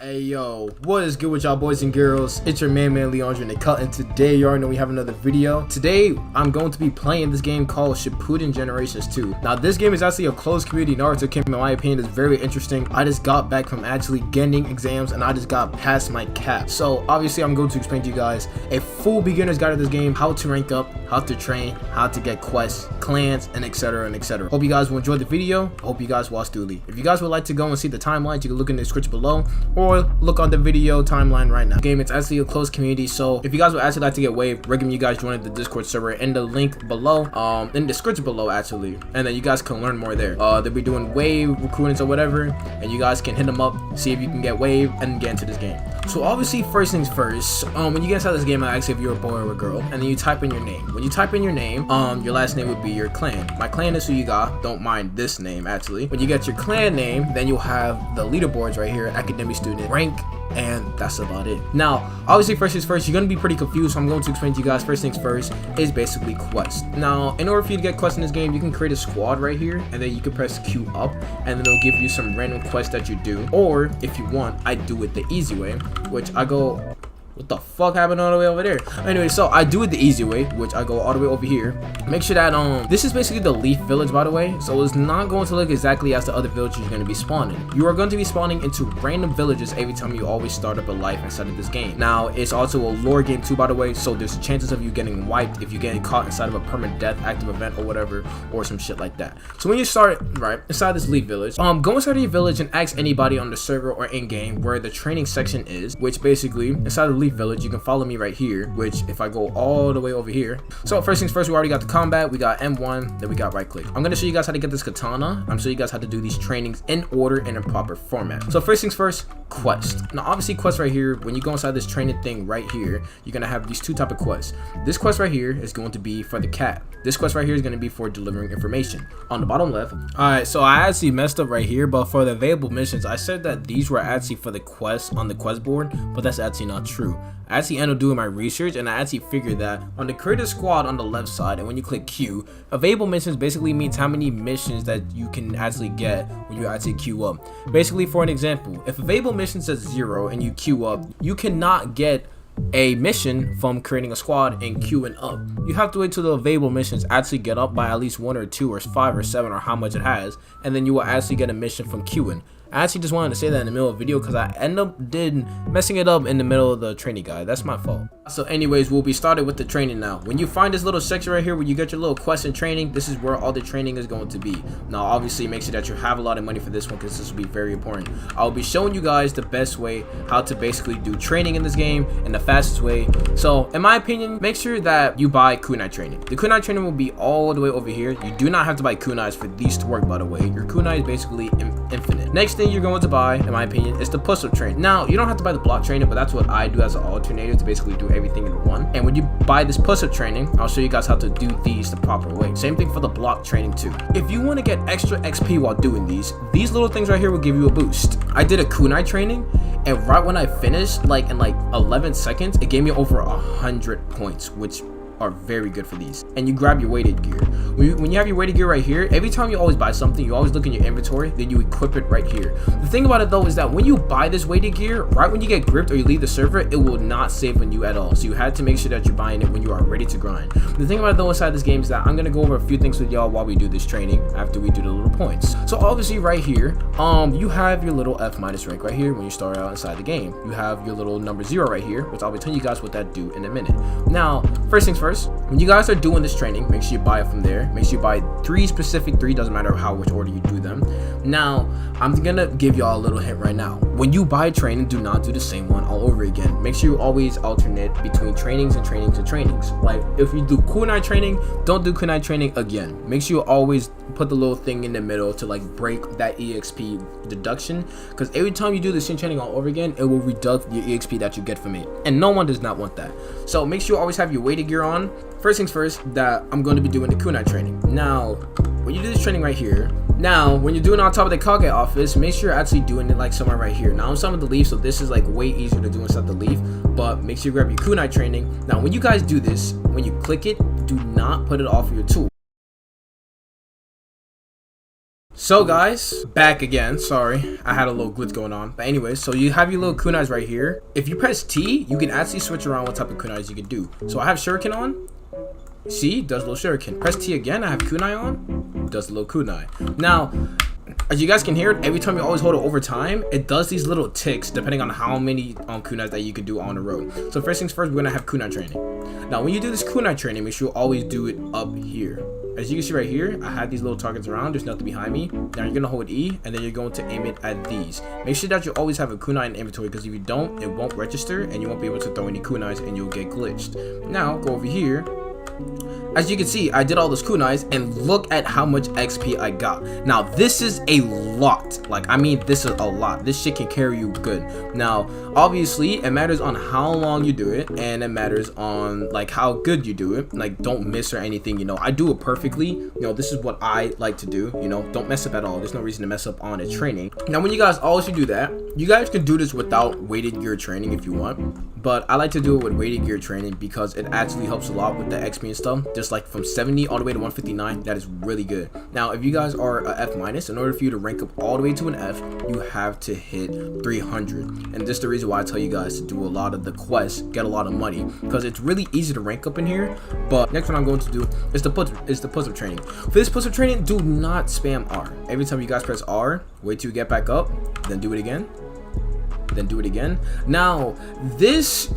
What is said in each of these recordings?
Hey yo, what is good with y'all boys and girls? It's your man Leandre and the Cut, and today you already know we have another video. Today I'm going to be playing this game called Shippuden Generations 2. Now this game is actually a closed community Naruto game. In my opinion, it's very interesting. I just got back from actually Genin exams and I just got past my cap. So obviously I'm going to explain to you guys a full beginner's guide of this game, how to rank up, how to train, how to get quests, clans, and etc and etc. Hope you guys will enjoy the video. Hope you guys watch duly. If you guys would like to go and see the timelines, you can look in the description below or look on the video timeline right now. The game, it's actually a closed community, so if you guys would actually like to get waived, recommend you guys join the Discord server in the link below, in the description below actually, and then you guys can learn more there. They'll be doing wave recruitings or whatever, and you guys can hit them up, see if you can get waived and get into this game. So obviously, first things first, when you get inside this game, I ask if you're a boy or a girl, and then you type in your name. When you type in your name, your last name would be your clan. My clan is who you got. Don't mind this name actually. When you get your clan name, then you'll have the leaderboards right here, academic student, rank, and that's about it. Now obviously, first things first, you're gonna be pretty confused, so I'm going to explain to you guys. First things first is basically quest. Now in order for you to get quests in this game, you can create a squad right here, and then you can press Q up, and then it'll give you some random quests that you do. Or if you want, I do it the easy way, which I go, what the fuck happened all the way over there? Anyway, so I do it the easy way, which I go all the way over here. Make sure that this is basically the Leaf Village, by the way, so it's not going to look exactly as the other villages you're going to be spawning. You are going to be spawning into random villages every time you always start up a life inside of this game. Now it's also a lore game too, by the way, so there's chances of you getting wiped if you get caught inside of a permanent death active event or whatever, or some shit like that. So when you start right inside this Leaf Village, go inside of your village and ask anybody on the server or in game where the training section is, which basically inside of the Leaf Village you can follow me right here, which if I go all the way over here. So first things first, we already got the combat, we got M1, then we got right click. I'm going to show you guys how to get this katana. I'm showing you guys how to do these trainings in order and in proper format. So first things first, quest. Now obviously quest right here, when you go inside this training thing right here, you're going to have these two type of quests. This quest right here is going to be for the cat. This quest right here is going to be for delivering information. On the bottom left, alright, so I actually messed up right here, but for the available missions, I said that these were actually for the quests on the quest board, but that's actually not true. I actually ended up doing my research, and I actually figured that on the creator squad on the left side, and when you click Q, available missions basically means how many missions that you can actually get when you actually queue up. Basically, for an example, if available mission says 0 and you queue up, you cannot get a mission from creating a squad and queuing up. You have to wait till the available missions actually get up by at least 1 or 2 or 5 or 7 or how much it has, and then you will actually get a mission from queuing. I actually just wanted to say that in the middle of the video because I end up messing it up in the middle of the training guide. That's my fault. So anyways, we'll be started with the training now. When you find this little section right here where you get your little quest and training, this is where all the training is going to be. Now obviously make sure that you have a lot of money for this one because this will be very important. I'll be showing you guys the best way how to basically do training in this game and the fastest way. So in my opinion, make sure that you buy Kunai Training. The Kunai Training will be all the way over here. You do not have to buy kunais for these to work, by the way. Your kunai is basically infinite. Next thing you're going to buy, in my opinion, is the Pushup Training. Now you don't have to buy the block training, but that's what I do as an alternative to basically do everything in one. And when you buy this Pushup Training, I'll show you guys how to do these the proper way. Same thing for the block training too. If you want to get extra XP while doing these little things right here will give you a boost. I did a Kunai Training, and right when I finished, like in like 11 seconds, it gave me over 100 points, which are very good for these. And you grab your weighted gear. When you have your weighted gear right here, every time you always buy something, you always look in your inventory, then you equip it right here. The thing about it though is that when you buy this weighted gear, right when you get gripped or you leave the server, it will not save on you at all. So you had to make sure that you're buying it when you are ready to grind. The thing about it though inside this game is that I'm gonna go over a few things with y'all while we do this training after we do the little points. So obviously right here, you have your little F- rank right here when you start out inside the game. You have your little number 0 right here, which I'll be telling you guys what that do in a minute. Now, first things first, when you guys are doing this training, make sure you buy it from there. Make sure you buy 3 specific, doesn't matter which order you do them. Now, I'm gonna give y'all a little hint right now. When you buy training, do not do the same one all over again. Make sure you always alternate between trainings and trainings and trainings. Like if you do Kunai Training, don't do Kunai Training again. Make sure you always put the little thing in the middle to like break that EXP deduction, because every time you do the same training all over again, it will deduct your EXP that you get from it, and no one does not want that. So make sure you always have your weighted gear on. First things first, that I'm going to be doing the Kunai Training. Now when you do this training right here, now when you're doing it on top of the Kage office, make sure you're actually doing it like somewhere right here. Now I'm some of the leaf, so this is like way easier to do inside the leaf, but make sure you grab your Kunai Training. Now when you guys do this, when you click it, do not put it off of your tool. So guys, back again. Sorry, I had a little glitch going on. But anyways, so you have your little kunais right here. If you press T, you can actually switch around what type of kunais you can do. So I have shuriken on. See, does a little shuriken. Press T again, I have kunai on. Does a little kunai. Now, as you guys can hear, every time you always hold it over time, it does these little ticks depending on how many kunais that you can do on the road. So first things first, we're gonna have kunai training. Now when you do this kunai training, make sure you always do it up here. As you can see right here, I have these little targets around. There's nothing behind me. Now you're gonna hold E, and then you're going to aim it at these. Make sure that you always have a kunai in inventory, because if you don't, it won't register, and you won't be able to throw any kunais, and you'll get glitched. Now go over here. As you can see, I did all those kunais, and look at how much XP I got. Now this is a lot. Like, I mean, this is a lot. This shit can carry you good. Now obviously it matters on how long you do it, and it matters on like how good you do it. Like, don't miss or anything, you know. I do it perfectly, you know. This is what I like to do, you know. Don't mess up at all. There's no reason to mess up on a training. Now when you guys also do that, you guys can do this without weighted gear training if you want, but I like to do it with weighted gear training because it actually helps a lot with the XP and stuff. Just like from 70 all the way to 159, that is really good. Now if you guys are a F minus, in order for you to rank up all the way to an F, you have to hit 300, and this is the reason why I tell you guys to do a lot of the quests, get a lot of money, because it's really easy to rank up in here. But next one I'm going to do is the push-up training. For this push-up training, do not spam R. Every time you guys press R, wait till you get back up, then do it again, then do it again. Now this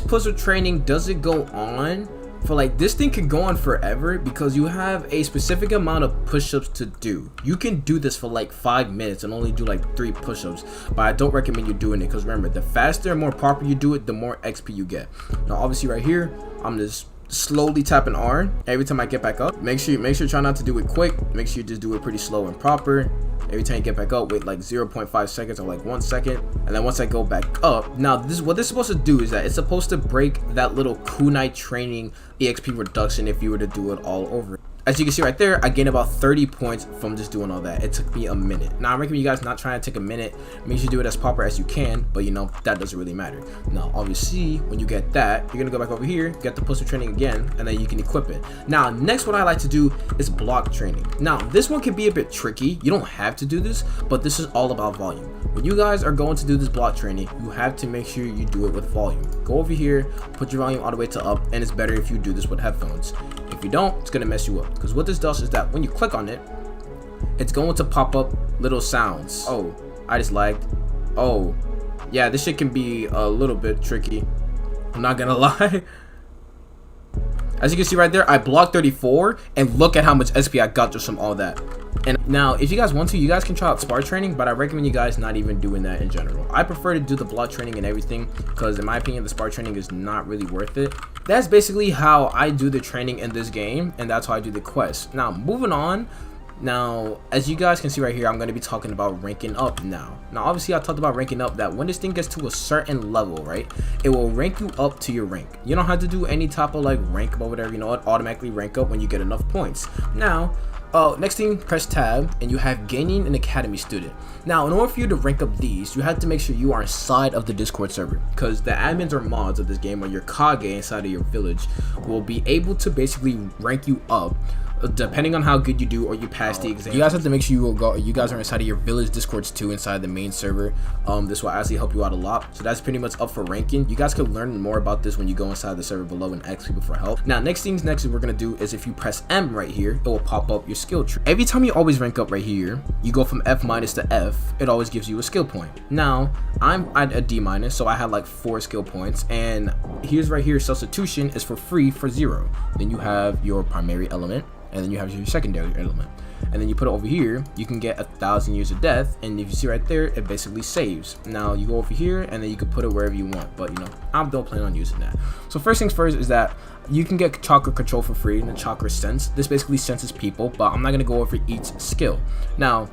push-up training doesn't go on for like, this thing can go on forever because you have a specific amount of push-ups to do. You can do this for like 5 minutes and only do like 3 push-ups, but I don't recommend you doing it, because remember, the faster and more proper you do it, the more XP you get. Now obviously right here, I'm just slowly tapping R every time I get back up. Make sure you try not to do it quick. Make sure you just do it pretty slow and proper. Every time you get back up, wait like 0.5 seconds or like 1 second, and then once I go back up, now what this is supposed to do is that it's supposed to break that little kunai training EXP reduction if you were to do it all over. As you can see right there, I gained about 30 points from just doing all that. It took me a minute. Now I recommend you guys not trying to take a minute. Make sure you do it as proper as you can, but you know, that doesn't really matter. Now obviously when you get that, you're gonna go back over here, get the push-up training again, and then you can equip it. Now next, what I like to do is block training. Now this one can be a bit tricky. You don't have to do this, but this is all about volume. When you guys are going to do this block training, you have to make sure you do it with volume. Go over here, put your volume all the way to up, and it's better if you do this with headphones. If you don't, it's gonna mess you up, because what this does is that when you click on it, it's going to pop up little sounds. Oh, I just lagged. Oh yeah, this shit can be a little bit tricky, I'm not gonna lie. As you can see right there, I blocked 34, and look at how much SP I got just from all that. And now if you guys want to, you guys can try out SPAR training, but I recommend you guys not even doing that in general. I prefer to do the block training and everything, because in my opinion the SPAR training is not really worth it. That's basically how I do the training in this game, and that's how I do the quests. Now moving on. Now as you guys can see right here, I'm going to be talking about ranking up now. Now obviously I talked about ranking up, that when this thing gets to a certain level, right, it will rank you up to your rank. You don't have to do any type of like rank up or whatever, you know, it automatically rank up when you get enough points. Now next thing, press tab, and you have gaining an academy student. Now in order for you to rank up these, you have to make sure you are inside of the Discord server, because the admins or mods of this game, or your Kage inside of your village, will be able to basically rank you up depending on how good you do or you pass the exam. You guys have to make sure you guys are inside of your village discords too, inside the main server. This will actually help you out a lot. So that's pretty much up for ranking. You guys can learn more about this when you go inside the server below and ask people for help. Now next we're gonna do is, if you press M right here, it will pop up your skill tree. Every time you always rank up right here, you go from F minus to F, it always gives you a skill point. Now I'm at a D minus, so I had like 4 skill points, and here's right here, substitution is for free for 0. Then you have your primary element, and then you have your secondary element, and then you put it over here, you can get 1,000 years of death, and if you see right there, it basically saves. Now you go over here, and then you can put it wherever you want, but you know, I don't plan on using that. So first things first is that you can get chakra control for free, and the chakra sense. This basically senses people, but I'm not gonna go over each skill. Now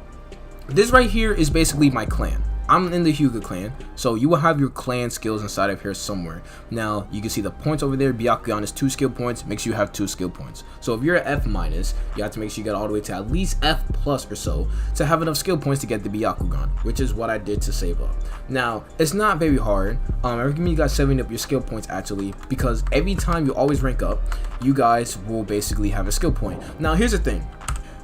this right here is basically my clan. I'm in the Hyuga clan, so you will have your clan skills inside of here somewhere. Now you can see the points over there. Byakugan is 2 skill points, makes you have 2 skill points. So if you're at F minus, you have to make sure you get all the way to at least F plus or so to have enough skill points to get the Byakugan, which is what I did to save up. Now it's not very hard. I recommend you guys saving up your skill points actually, because every time you always rank up, you guys will basically have a skill point. Now here's the thing.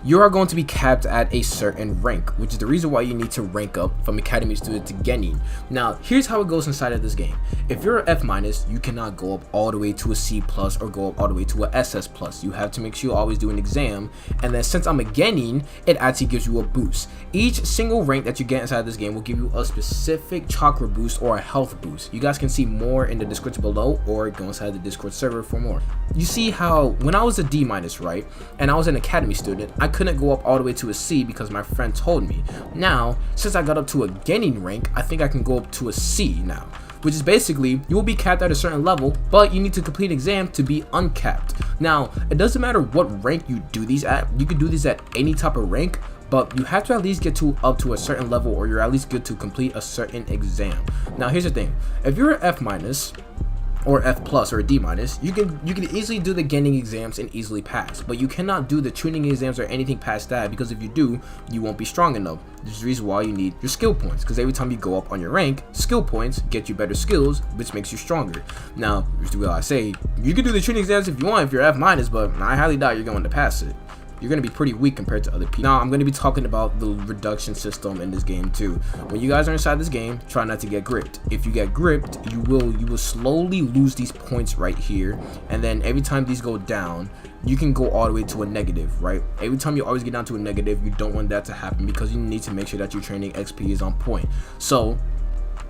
you are going to be capped at a certain rank, which is the reason why you need to rank up from Academy Student to Genin. Now, here's how it goes inside of this game. If you're an F-, you cannot go up all the way to a C+ or go up all the way to a SS+. You have to make sure you always do an exam, and then since I'm a Genin, it actually gives you a boost. Each single rank that you get inside this game will give you a specific chakra boost or a health boost. You guys can see more in the description below, or go inside the Discord server for more. You see how when I was a D-, right, and I was an Academy student, I couldn't go up all the way to a C because my friend told me. Now, since I got up to a Genin rank, I think I can go up to a C now, which is basically you will be capped at a certain level, but you need to complete an exam to be uncapped. Now, it doesn't matter what rank you do these at. You can do these at any type of rank, but you have to at least get to up to a certain level, or you're at least good to complete a certain exam. Now, here's the thing: if you're an F- or F+ or a D-, you can easily do the Genin exams and easily pass, but you cannot do the Chunin exams or anything past that, because if you do, you won't be strong enough. This is the reason why you need your skill points, because every time you go up on your rank, skill points get you better skills, which makes you stronger. Now, here's what I say: you can do the Chunin exams if you want, if you're F-, but I highly doubt you're going to pass it. You're going to be pretty weak compared to other people. Now, I'm going to be talking about the reduction system in this game too. When you guys are inside this game, try not to get gripped. If you get gripped, you will slowly lose these points right here, and then every time these go down, you can go all the way to a negative, right? Every time you always get down to a negative, you don't want that to happen, because you need to make sure that your training XP is on point. So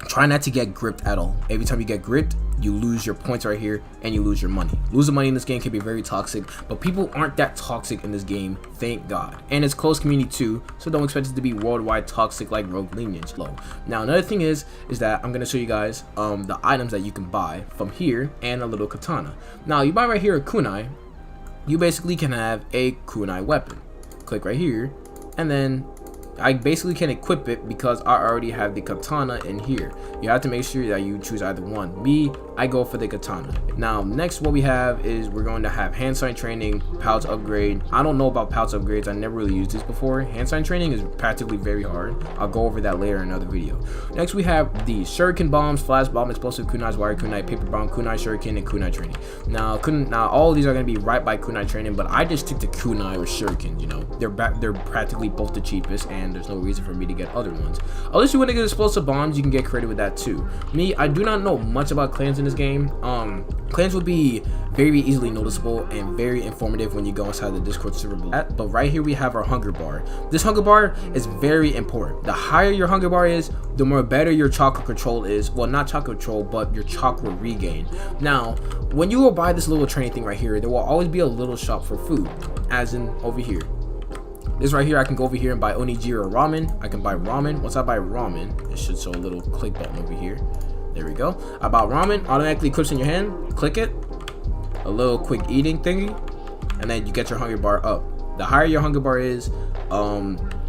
try not to get gripped at all. Every time you get gripped, you lose your points right here, and you lose your money. Losing money in this game can be very toxic, but people aren't that toxic in this game, thank God. And it's closed community too, so don't expect it to be worldwide toxic like Rogue Lineage low. Now, another thing is that I'm gonna show you guys the items that you can buy from here, and a little katana. Now, you buy right here a kunai, you basically can have a kunai weapon. Click right here, and then I basically can equip it because I already have the katana in here. You have to make sure that you choose either one. Me, I go for the katana. Now, next what we have is we're going to have hand sign training, pouch upgrade. I don't know about pouch upgrades. I never really used this before. Hand sign training is practically very hard. I'll go over that later in another video. Next we have the shuriken bombs, flash bomb, explosive kunais, wire kunai, paper bomb, kunai shuriken, and kunai training. Now all of these are going to be right by kunai training, but I just stick to kunai or shuriken. You know, they're practically both the cheapest, and there's no reason for me to get other ones. Unless you want to get explosive bombs, you can get creative with that too. Me, I do not know much about clans in this game. Clans will be very easily noticeable and very informative when you go inside the Discord server. But right here we have our hunger bar. This hunger bar is very important. The higher your hunger bar is, the more better your chakra control is. Well, not chakra control, but your chakra regain. Now, when you will buy this little training thing right here, there will always be a little shop for food, as in over here. This right here, I can go over here and buy onigiri or ramen. I can buy ramen. Once I buy ramen, it should show a little click button over here. There we go. I bought ramen, automatically clicks in your hand. Click it. A little quick eating thingy, and then you get your hunger bar up. The higher your hunger bar is,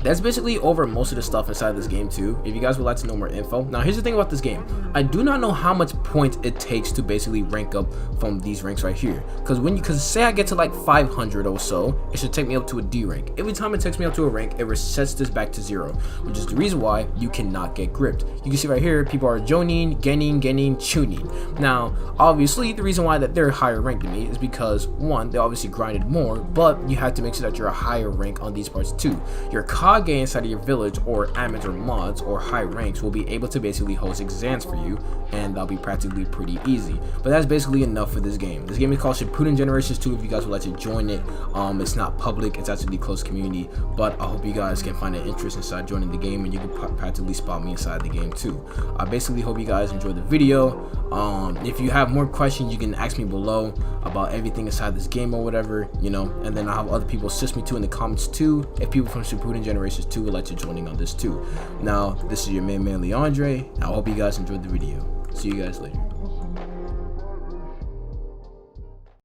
that's basically over most of the stuff inside this game too, if you guys would like to know more info. Now, here's the thing about this game: I do not know how much points it takes to basically rank up from these ranks right here, because say I get to like 500 or so, it should take me up to a D rank. Every time it takes me up to a rank, it resets this back to 0, which is the reason why you cannot get gripped. You can see right here, people are Jonin, Genin, Chunin. Now, obviously, the reason why that they're higher ranked than me is because, one, they obviously grinded more, but you have to make sure that you're a higher rank on these parts too. Your Kage inside of your village, or amateur mods, or high ranks will be able to basically host exams for you, and that'll be practically pretty easy. But that's basically enough for this game. This game is called Shippuden Generations 2. If you guys would like to join it, it's not public, it's actually closed community, but I hope you guys can find an interest inside joining the game, and you can practically spot me inside the game too. I basically hope you guys enjoyed the video. If you have more questions, you can ask me below about everything inside this game or whatever, you know, and then I'll have other people assist me too in the comments too, if people from Shippuden Generations 2 would like to joining on this too. Now, this is your man Leandre, and I hope you guys enjoyed the video. See you guys later.